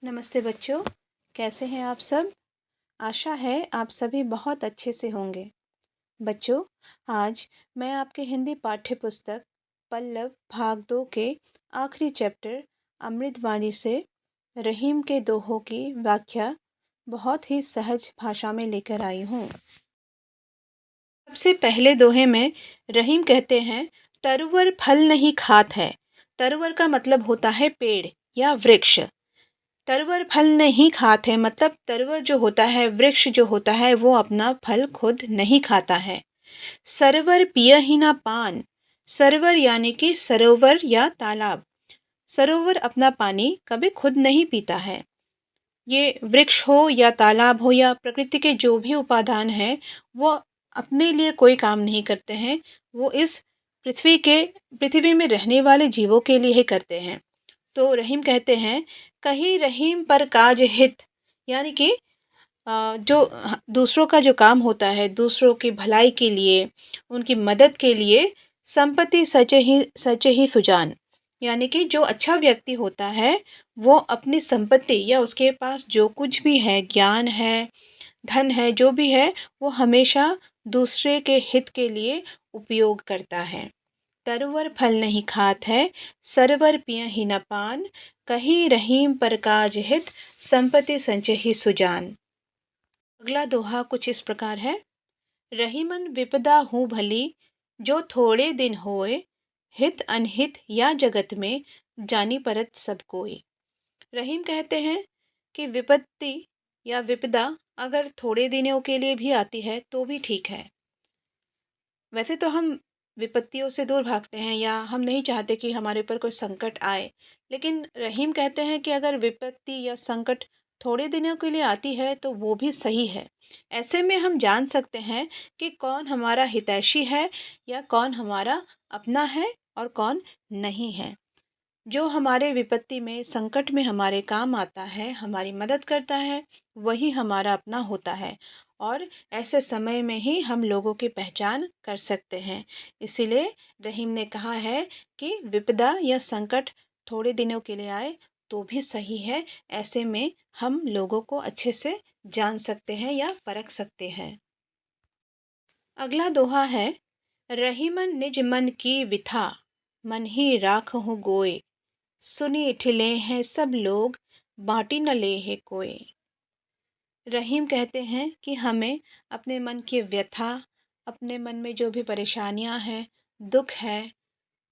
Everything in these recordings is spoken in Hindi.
नमस्ते बच्चों, कैसे हैं आप सब? आशा है आप सभी बहुत अच्छे से होंगे। बच्चों, आज मैं आपके हिंदी पाठ्य पुस्तक पल्लव भाग 2 के आखिरी चैप्टर अमृतवाणी से रहीम के दोहों की व्याख्या बहुत ही सहज भाषा में लेकर आई हूँ। सबसे पहले दोहे में रहीम कहते हैं, तरुवर फल नहीं खात है। तरुवर का मतलब होता है पेड़ या वृक्ष। तरवर फल नहीं खाते मतलब तरवर जो होता है, वृक्ष जो होता है, वो अपना फल खुद नहीं खाता है। सरोवर पिय ही ना पान। सरोवर यानी कि सरोवर या तालाब। सरोवर अपना पानी कभी खुद नहीं पीता है। ये वृक्ष हो या तालाब हो या प्रकृति के जो भी उपादान हैं, वो अपने लिए कोई काम नहीं करते हैं। वो इस पृथ्वी में रहने वाले जीवों के लिए ही करते हैं। तो रहीम कहते हैं, कहीं रहीम पर काज हित, यानी कि जो दूसरों का जो काम होता है, दूसरों की भलाई के लिए, उनकी मदद के लिए, संपत्ति सचे ही सुजान, यानी कि जो अच्छा व्यक्ति होता है वो अपनी संपत्ति या उसके पास जो कुछ भी है, ज्ञान है, धन है, जो भी है, वो हमेशा दूसरे के हित के लिए उपयोग करता है। तरवर फल नहीं खात है, सरवर पिय ही न पान, कहीं रहीम पर काज हित, संपत्ति संचय ही सुजान। अगला दोहा कुछ इस प्रकार है, रहीमन विपदा हूँ भली, जो थोड़े दिन होए, हित अनहित या जगत में, जानी परत सब कोई। रहीम कहते हैं कि विपत्ति या विपदा अगर थोड़े दिनों के लिए भी आती है तो भी ठीक है। वैसे तो हम विपत्तियों से दूर भागते हैं या हम नहीं चाहते कि हमारे ऊपर कोई संकट आए, लेकिन रहीम कहते हैं कि अगर विपत्ति या संकट थोड़े दिनों के लिए आती है तो वो भी सही है। ऐसे में हम जान सकते हैं कि कौन हमारा हितैषी है या कौन हमारा अपना है और कौन नहीं है। जो हमारे विपत्ति में, संकट में हमारे काम आता है, हमारी मदद करता है, वही हमारा अपना होता है। और ऐसे समय में ही हम लोगों की पहचान कर सकते हैं। इसीलिए रहीम ने कहा है कि विपदा या संकट थोड़े दिनों के लिए आए तो भी सही है। ऐसे में हम लोगों को अच्छे से जान सकते हैं या परख सकते हैं। अगला दोहा है, रहीमन निज मन की विथा, मन ही राखहु गोए, सुनी ठिले हैं सब लोग, बाटी न ले है कोई। रहीम कहते हैं कि हमें अपने मन की व्यथा, अपने मन में जो भी परेशानियां हैं, दुख है,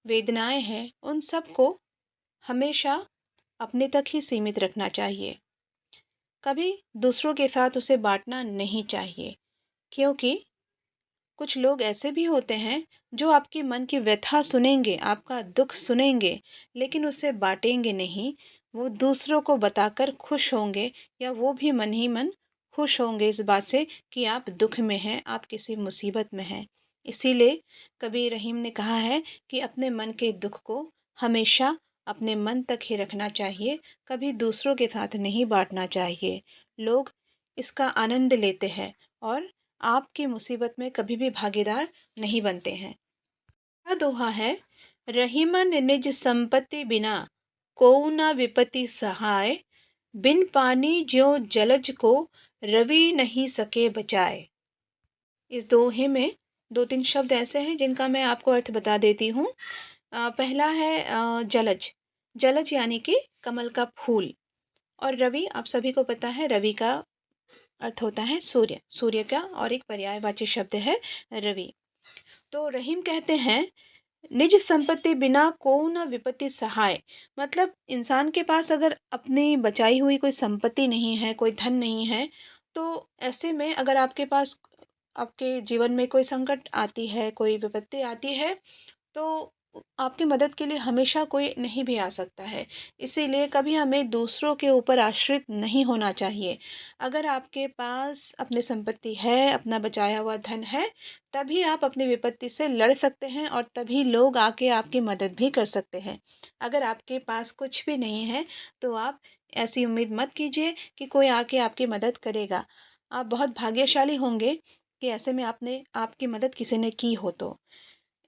वेदनाएं हैं, उन सब को हमेशा अपने तक ही सीमित रखना चाहिए। कभी दूसरों के साथ उसे बांटना नहीं चाहिए, क्योंकि कुछ लोग ऐसे भी होते हैं जो आपके मन की व्यथा सुनेंगे, आपका दुख सुनेंगे, लेकिन उसे बांटेंगे नहीं। वो दूसरों को बताकर खुश होंगे या वो भी मन ही मन खुश होंगे इस बात से कि आप दुख में हैं, आप किसी मुसीबत में हैं। इसीलिए कभी रहीम ने कहा है कि अपने मन के दुख को हमेशा अपने मन तक ही रखना चाहिए, कभी दूसरों के साथ नहीं बांटना चाहिए। लोग इसका आनंद लेते हैं और आपकी मुसीबत में कभी भी भागीदार नहीं बनते हैं। यह दोहा है, रहीमन निज संपत्ति बिना, कोउ न विपत्ति सहाय, बिन पानी ज्यों जलज को, रवि नहीं सके बचाए। इस दोहे में दो तीन शब्द ऐसे हैं जिनका मैं आपको अर्थ बता देती हूँ। पहला है जलज। जलज यानी कि कमल का फूल। और रवि, आप सभी को पता है, रवि का अर्थ होता है सूर्य। सूर्य का और एक पर्यायवाची शब्द है रवि। तो रहीम कहते हैं, निज संपत्ति बिना को न विपत्ति सहाय, मतलब इंसान के पास अगर अपनी बचाई हुई कोई संपत्ति नहीं है, कोई धन नहीं है, तो ऐसे में अगर आपके पास, आपके जीवन में कोई संकट आती है, कोई विपत्ति आती है, तो आपकी मदद के लिए हमेशा कोई नहीं भी आ सकता है। इसीलिए कभी हमें दूसरों के ऊपर आश्रित नहीं होना चाहिए। अगर आपके पास अपनी संपत्ति है, अपना बचाया हुआ धन है, तभी आप अपनी विपत्ति से लड़ सकते हैं और तभी लोग आके आपकी मदद भी कर सकते हैं। अगर आपके पास कुछ भी नहीं है, तो आप ऐसी उम्मीद मत कीजिए कि कोई आके आपकी मदद करेगा। आप बहुत भाग्यशाली होंगे कि ऐसे में आपने आपकी मदद किसी ने की हो तो।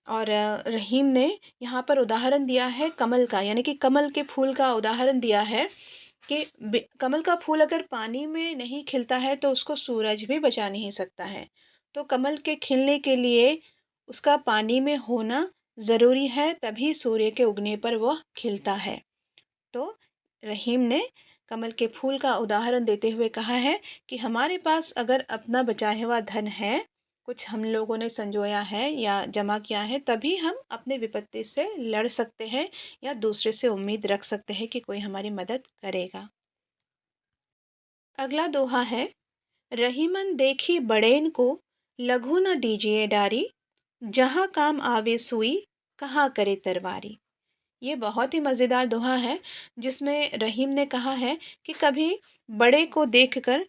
और रहीम ने यहाँ पर उदाहरण दिया है कमल का, यानी कि कमल के फूल का उदाहरण दिया है कि कमल का फूल अगर पानी में नहीं खिलता है तो उसको सूरज भी बचा नहीं सकता है। तो कमल के खिलने के लिए उसका पानी में होना ज़रूरी है, तभी सूर्य के उगने पर वह खिलता है। तो रहीम ने कमल के फूल का उदाहरण देते हुए कहा है कि हमारे पास अगर अपना बचाया हुआ धन है, कुछ हम लोगों ने संजोया है या जमा किया है, तभी हम अपने विपत्ति से लड़ सकते हैं या दूसरे से उम्मीद रख सकते हैं कि कोई हमारी मदद करेगा। अगला दोहा है, रहीमन देखी बड़ेन को, लघु न दीजिए डारी, जहाँ काम आवे सुई, कहाँ करे तरवारी। ये बहुत ही मज़ेदार दोहा है, जिसमें रहीम ने कहा है कि कभी बड़े को देखकर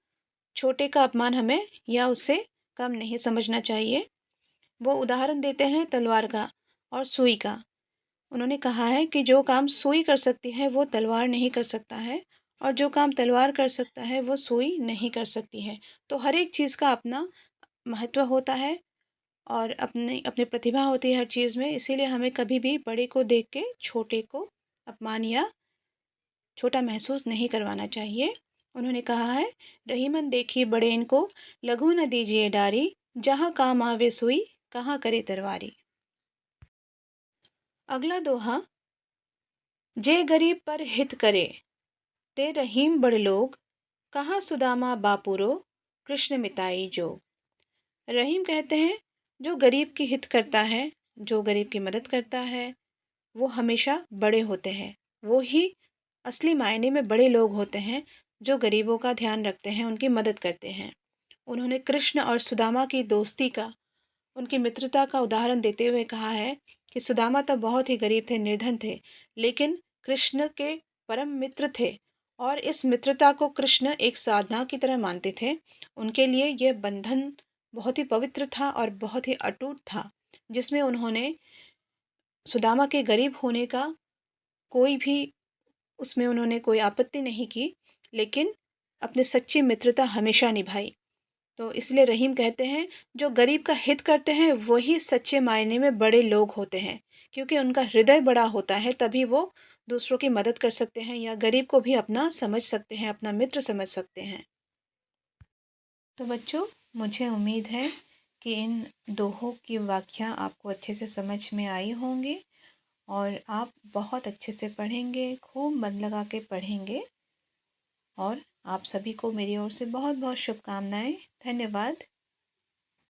छोटे का अपमान हमें या उससे कम नहीं समझना चाहिए। वो उदाहरण देते हैं तलवार का और सुई का। उन्होंने कहा है कि जो काम सुई कर सकती है वो तलवार नहीं कर सकता है, और जो काम तलवार कर सकता है वो सुई नहीं कर सकती है। तो हर एक चीज़ का अपना महत्व होता है और अपनी अपनी प्रतिभा होती है हर चीज़ में, इसीलिए हमें कभी भी बड़े को देख के छोटे को अपमान या छोटा महसूस नहीं करवाना चाहिए। उन्होंने कहा है, रहीमन देखी बड़ेन को, लघु न दीजिए डारी, जहाँ काम आवे सुई, कहाँ करे तरवारी। अगला दोहा, जे गरीब पर हित करे, ते रहीम बड़ लोग, कहाँ सुदामा बापुरो, कृष्ण मिताई जोग। रहीम कहते हैं, जो गरीब की हित करता है, जो गरीब की मदद करता है, वो हमेशा बड़े होते हैं। वो ही असली मायने में बड़े लोग होते हैं, जो गरीबों का ध्यान रखते हैं, उनकी मदद करते हैं। उन्होंने कृष्ण और सुदामा की दोस्ती का, उनकी मित्रता का उदाहरण देते हुए कहा है कि सुदामा तो बहुत ही गरीब थे, निर्धन थे, लेकिन कृष्ण के परम मित्र थे और इस मित्रता को कृष्ण एक साधना की तरह मानते थे। उनके लिए यह बंधन बहुत ही पवित्र था और बहुत ही अटूट था, जिसमें उन्होंने सुदामा के गरीब होने का कोई भी उसमें उन्होंने कोई आपत्ति नहीं की, लेकिन अपनी सच्ची मित्रता हमेशा निभाई। तो इसलिए रहीम कहते हैं, जो गरीब का हित करते हैं वही सच्चे मायने में बड़े लोग होते हैं, क्योंकि उनका हृदय बड़ा होता है, तभी वो दूसरों की मदद कर सकते हैं या गरीब को भी अपना समझ सकते हैं, अपना मित्र समझ सकते हैं। तो बच्चों, मुझे उम्मीद है कि इन दोहों की व्याख्या आपको अच्छे से समझ में आई होंगी और आप बहुत अच्छे से पढ़ेंगे, खूब मन लगा के पढ़ेंगे। और आप सभी को मेरी ओर से बहुत बहुत शुभकामनाएं। धन्यवाद।